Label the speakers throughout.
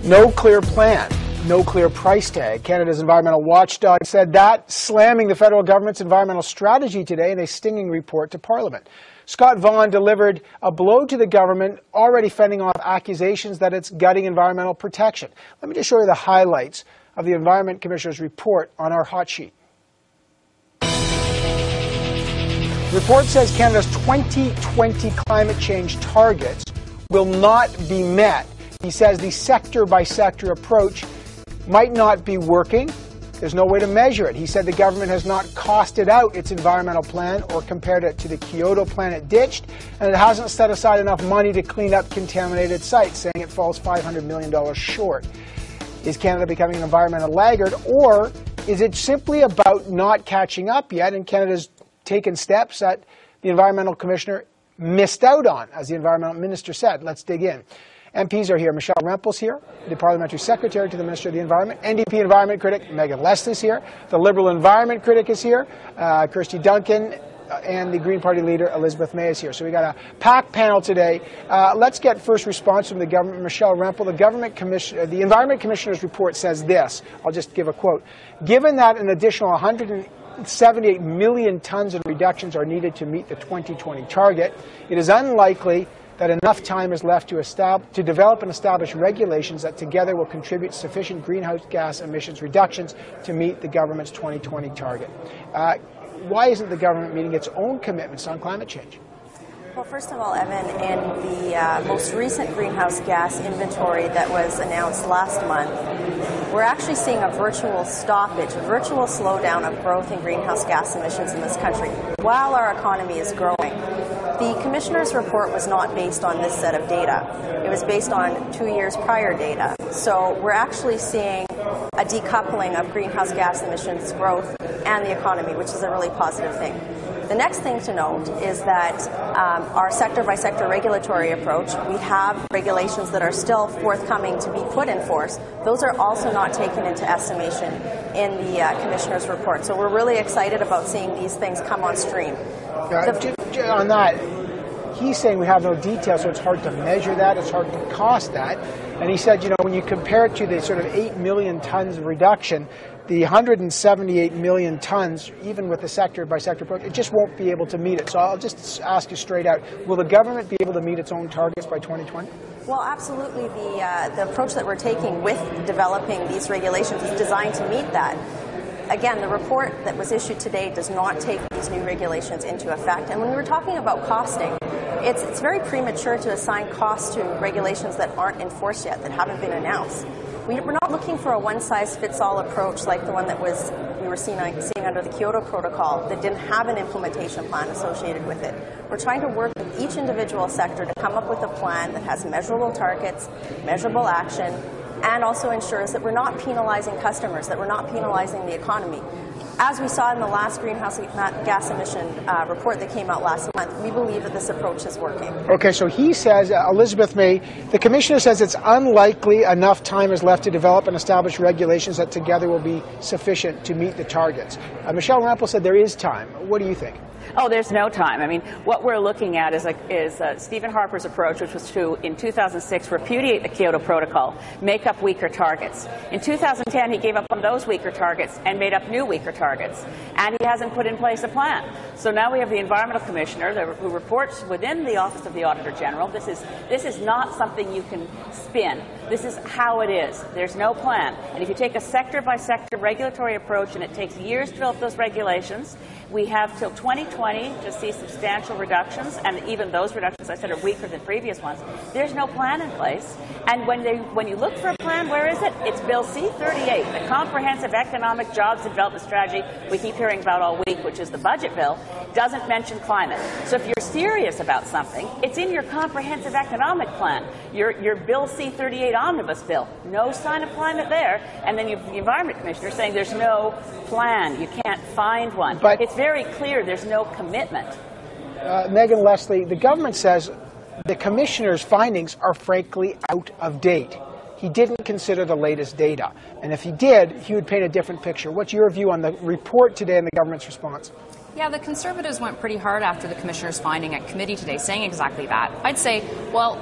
Speaker 1: No clear plan, no clear price tag. Canada's environmental watchdog said that, slamming the federal government's environmental strategy today in a stinging report to Parliament. Scott Vaughan delivered a blow to the government, already fending off accusations that it's gutting environmental protection. Let me just show you the highlights of the Environment Commissioner's report on our hot sheet. The report says Canada's 2020 climate change targets will not be met. He says the sector-by-sector approach might not be working. There's no way to measure it. He said the government has not costed out its environmental plan or compared it to the Kyoto plan it ditched, and it hasn't set aside enough money to clean up contaminated sites, saying it falls $500 million short. Is Canada becoming an environmental laggard, or is it simply about not catching up yet, and Canada's taken steps that the Environmental Commissioner missed out on, as the Environmental Minister said? Let's dig in. MPs are here. Michelle Rempel's here, the Parliamentary Secretary to the Minister of the Environment. NDP Environment Critic Megan Leslie's here. The Liberal Environment Critic is here. Kirsty Duncan. And the Green Party leader, Elizabeth May, is here. So we got a packed panel today. Let's get first response from the government. Michelle Rempel, the Environment Commissioner's report says this. I'll just give a quote. Given that an additional 178 million tons in reductions are needed to meet the 2020 target, it is unlikely that enough time is left to develop and establish regulations that together will contribute sufficient greenhouse gas emissions reductions to meet the government's 2020 target. Why isn't the government meeting its own commitments on climate change?
Speaker 2: Well, first of all, Evan, in the most recent greenhouse gas inventory that was announced last month, we're actually seeing a virtual stoppage, a virtual slowdown of growth in greenhouse gas emissions in this country while our economy is growing. The Commissioner's report was not based on this set of data. It was based on 2 years prior data. So we're actually seeing a decoupling of greenhouse gas emissions growth and the economy, which is a really positive thing. The next thing to note is that our sector-by-sector regulatory approach, we have regulations that are still forthcoming to be put in force. Those are also not taken into estimation in the Commissioner's report. So we're really excited about seeing these things come on stream.
Speaker 1: On that, he's saying we have no details, so it's hard to measure that, it's hard to cost that. And he said, you know, when you compare it to the sort of 8 million tons of reduction, the 178 million tons, even with the sector-by-sector approach, it just won't be able to meet it. So I'll just ask you straight out, will the government be able to meet its own targets by 2020?
Speaker 2: Well, absolutely. The approach that we're taking with developing these regulations is designed to meet that. Again, the report that was issued today does not take these new regulations into effect. And when we were talking about costing, it's very premature to assign costs to regulations that aren't enforced yet, that haven't been announced. We're not looking for a one-size-fits-all approach like the one that we were seeing under the Kyoto Protocol that didn't have an implementation plan associated with it. We're trying to work with each individual sector to come up with a plan that has measurable targets, measurable action, and also ensures that we're not penalizing customers, that we're not penalizing the economy. As we saw in the last greenhouse gas emission report that came out last month, we believe that this approach is working. Okay, so he says, Elizabeth May, the Commissioner says it's unlikely enough time is left to develop and establish regulations that together will be sufficient to meet the targets. Michelle Rempel said there is time. What do you think?
Speaker 3: Oh, there's no time. I mean, what we're looking at is Stephen Harper's approach, which was to, in 2006, repudiate the Kyoto Protocol, make up weaker targets. In 2010, he gave up on those weaker targets and made up new weaker targets. And he hasn't put in place a plan. So now we have the Environmental Commissioner who reports within the Office of the Auditor General. This is not something you can spin. This is how it is. There's no plan. And if you take a sector-by-sector regulatory approach, and it takes years to develop those regulations, we have till 2020 to see substantial reductions, and even those reductions, I said, are weaker than previous ones. There's no plan in place. And when you look for a plan, where is it? It's Bill C-38, the Comprehensive Economic Jobs and Development Strategy we keep hearing about all week, which is the budget bill, doesn't mention climate. So if you're serious about something, it's in your Comprehensive Economic Plan, your Bill C-38 omnibus bill. No sign of climate there. And then you have the Environment Commissioner saying there's no plan. You can't find one. But it's very clear there's no commitment.
Speaker 1: Megan Leslie, the government says the Commissioner's findings are frankly out of date. He didn't consider the latest data. And if he did, he would paint a different picture. What's your view on the report today and the government's response?
Speaker 4: Yeah, the Conservatives went pretty hard after the Commissioner's finding at committee today, saying exactly that. I'd say, well,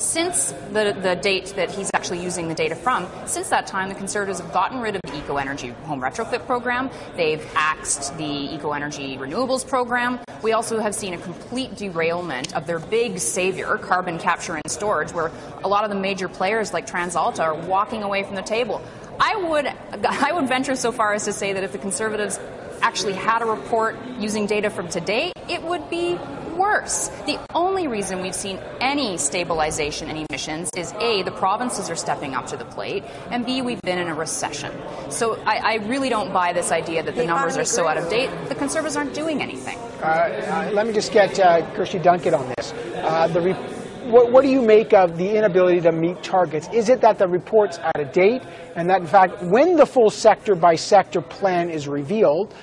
Speaker 4: Since the date that he's actually using the data from, since that time, the Conservatives have gotten rid of the Eco-Energy Home Retrofit Program. They've axed the Eco-Energy Renewables Program. We also have seen a complete derailment of their big savior, carbon capture and storage, where a lot of the major players like TransAlta are walking away from the table. I would venture so far as to say that if the Conservatives actually had a report using data from today, it would be worse. The only reason we've seen any stabilization in emissions is A, the provinces are stepping up to the plate, and B, we've been in a recession. So I really don't buy this idea that the numbers are so out of date. The Conservatives aren't doing anything.
Speaker 1: Let me just get Kirsty Duncan on this. What do you make of the inability to meet targets? Is it that the report's out of date and that, in fact, when the full sector-by-sector plan is revealed,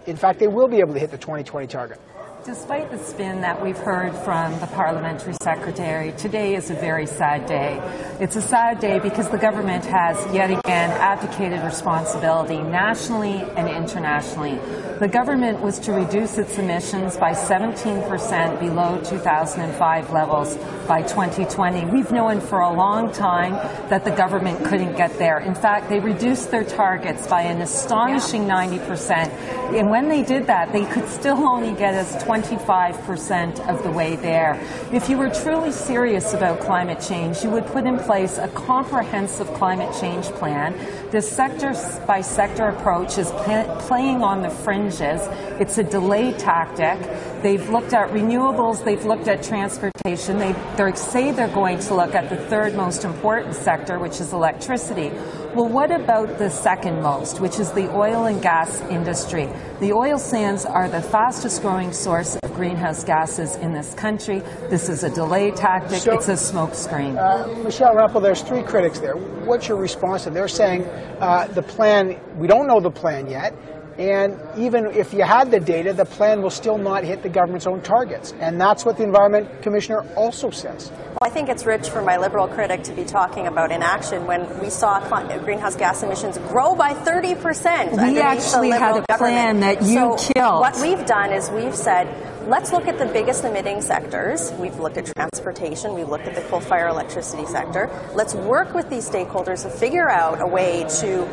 Speaker 1: in fact, they will be able to hit the 2020 target?
Speaker 5: Despite the spin that we've heard from the parliamentary secretary, today is a very sad day. It's a sad day because the government has yet again abdicated responsibility nationally and internationally. The government was to reduce its emissions by 17% below 2005 levels by 2020. We've known for a long time that the government couldn't get there. In fact, they reduced their targets by an astonishing 90%. And when they did that, they could still only get us 25% of the way there. If you were truly serious about climate change, you would put in place a comprehensive climate change plan. This sector-by-sector approach is playing on the fringes. It's a delay tactic. They've looked at renewables. They've looked at transportation. They say they're going to look at the third most important sector, which is electricity. Well, what about the second most, which is the oil and gas industry? The oil sands are the fastest growing source of greenhouse gases in this country. This is a delay tactic. It's a smokescreen.
Speaker 1: Michelle Rempel, there's three critics there. What's your response to them? They're saying the plan, we don't know the plan yet. And even if you had the data, the plan will still not hit the government's own targets. And that's what the Environment Commissioner also says.
Speaker 2: Well, I think it's rich for my Liberal critic to be talking about inaction when we saw greenhouse gas emissions grow by 30%.
Speaker 5: We actually had a plan that you killed.
Speaker 2: What we've done is we've said, let's look at the biggest emitting sectors. We've looked at transportation. We've looked at the coal-fired electricity sector. Let's work with these stakeholders to figure out a way to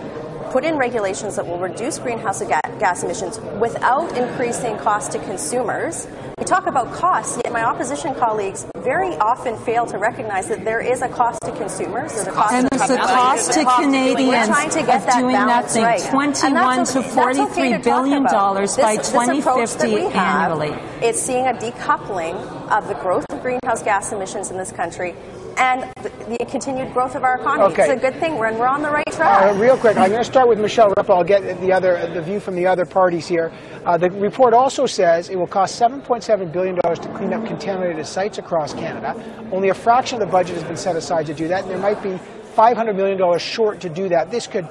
Speaker 2: put in regulations that will reduce greenhouse gas emissions without increasing cost to consumers. We talk about costs, yet my opposition colleagues very often fail to recognize that there is a cost to consumers. There's a cost
Speaker 5: and
Speaker 2: to
Speaker 5: there's a cost to Canadians
Speaker 2: of
Speaker 5: doing nothing.
Speaker 2: Right.
Speaker 5: $21 to $43 billion by 2050 annually.
Speaker 2: It's seeing a decoupling of the growth of greenhouse gas emissions in this country and the continued growth of our economy.
Speaker 1: Okay.
Speaker 2: It's a good thing. We're on the right track.
Speaker 1: Real quick, I'm going to start with Michelle Rempel. I'll get the view from the other parties here. The report also says it will cost $7.7 billion to clean up contaminated sites across Canada. Only a fraction of the budget has been set aside to do that, and there might be $500 million short to do that. This could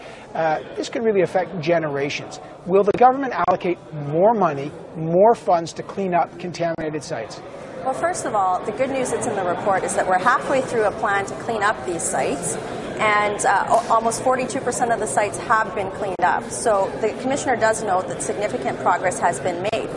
Speaker 1: really affect generations. Will the government allocate more money, more funds to clean up contaminated sites?
Speaker 2: Well, first of all, the good news that's in the report is that we're halfway through a plan to clean up these sites, and almost 42% of the sites have been cleaned up. So the Commissioner does note that significant progress has been made.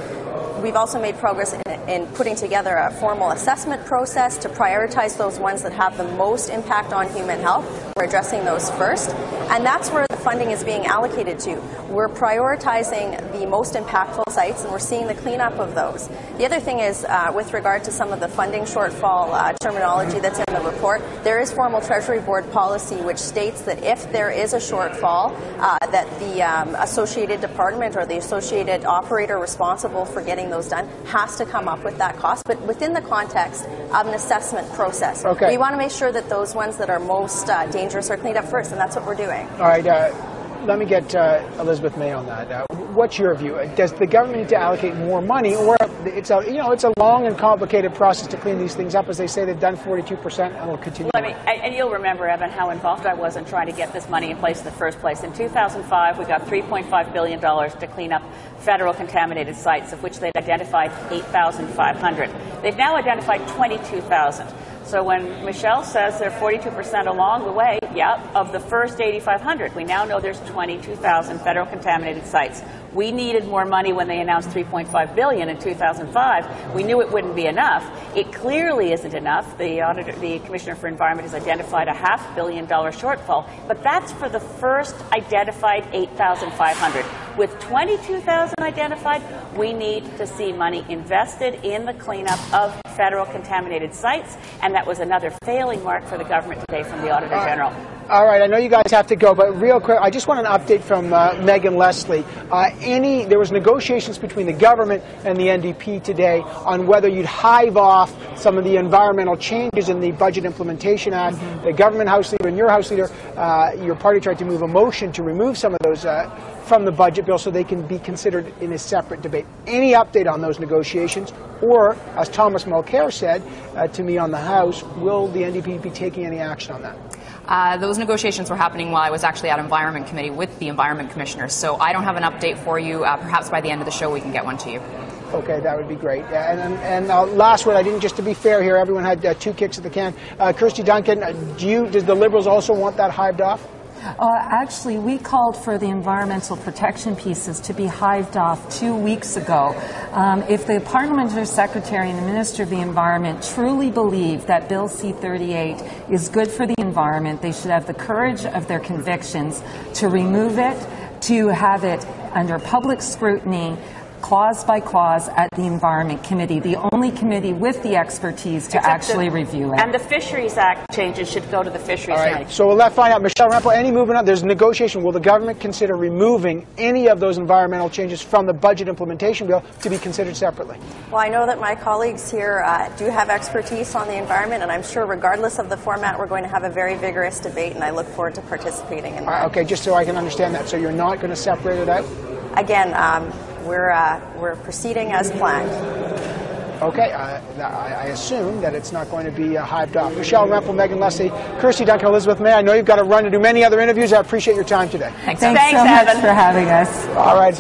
Speaker 2: We've also made progress in putting together a formal assessment process to prioritize those ones that have the most impact on human health. We're addressing those first, and that's where the funding is being allocated to. We're prioritizing the most impactful sites, and we're seeing the cleanup of those. The other thing is, with regard to some of the funding shortfall terminology that's in the report, there is formal Treasury Board policy which states that if there is a shortfall, that the associated department or the associated operator responsible for getting those done has to come up with that cost, but within the context of an assessment process.
Speaker 1: Okay.
Speaker 2: We want to make sure that those ones that are most dangerous are cleaned up first, and that's what we're doing.
Speaker 1: All right. Let me get Elizabeth May on that. What's your view? Does the government need to allocate more money, or it's a long and complicated process to clean these things up? As they say, they've done 42%, and will continue.
Speaker 3: Well, and you'll remember, Evan, how involved I was in trying to get this money in place in the first place. In 2005, we got $3.5 billion to clean up federal contaminated sites, of which they'd identified 8,500. They've now identified 22,000. So when Michelle says they're 42% along the way, of the first 8,500, we now know there's 22,000 federal contaminated sites. We needed more money when they announced $3.5 billion in 2005. We knew it wouldn't be enough. It clearly isn't enough. The Commissioner for Environment has identified a $500 million shortfall, but that's for the first identified 8,500. With 22,000 identified, we need to see money invested in the cleanup of federal contaminated sites, and that was another failing mark for the government today from the Auditor General.
Speaker 1: All right, I know you guys have to go, but real quick, I just want an update from Megan Leslie. There was negotiations between the government and the NDP today on whether you'd hive off some of the environmental changes in the Budget Implementation Act. The government House Leader and your House Leader, your party tried to move a motion to remove some of those from the budget bill so they can be considered in a separate debate. Any update on those negotiations? Or, as Thomas Mulcair said to me on the House, will the NDP be taking any action on that?
Speaker 4: Those negotiations were happening while I was actually at Environment Committee with the Environment Commissioners, so I don't have an update for you. Perhaps by the end of the show we can get one to you. Okay, that would be great. And last word, just to be fair here, everyone had 2 kicks at the can. Kirsty Duncan, does the Liberals also want that hived off?
Speaker 5: Actually, we called for the environmental protection pieces to be hived off 2 weeks ago. If the Parliamentary Secretary and the Minister of the Environment truly believe that Bill C-38 is good for the environment, they should have the courage of their convictions to remove it, to have it under public scrutiny, clause by clause at the Environment Committee, the only committee with the expertise to actually review it.
Speaker 3: And the Fisheries Act changes should go to the Fisheries Committee.
Speaker 1: All right, so we'll find out. Michelle Rempel, any movement on? There's negotiation. Will the government consider removing any of those environmental changes from the Budget Implementation Bill to be considered separately?
Speaker 2: Well, I know that my colleagues here do have expertise on the environment, and I'm sure regardless of the format, we're going to have a very vigorous debate, and I look forward to participating in that.
Speaker 1: Okay, just so I can understand that. So you're not going to separate it out?
Speaker 2: Again, we're proceeding as planned.
Speaker 1: Okay, I assume that it's not going to be hived off. Michelle Rempel, Megan Leslie, Kirsty Duncan, Elizabeth May, I know you've got to run to do many other interviews. I appreciate your time today.
Speaker 5: Thanks so much for having us.
Speaker 1: All right.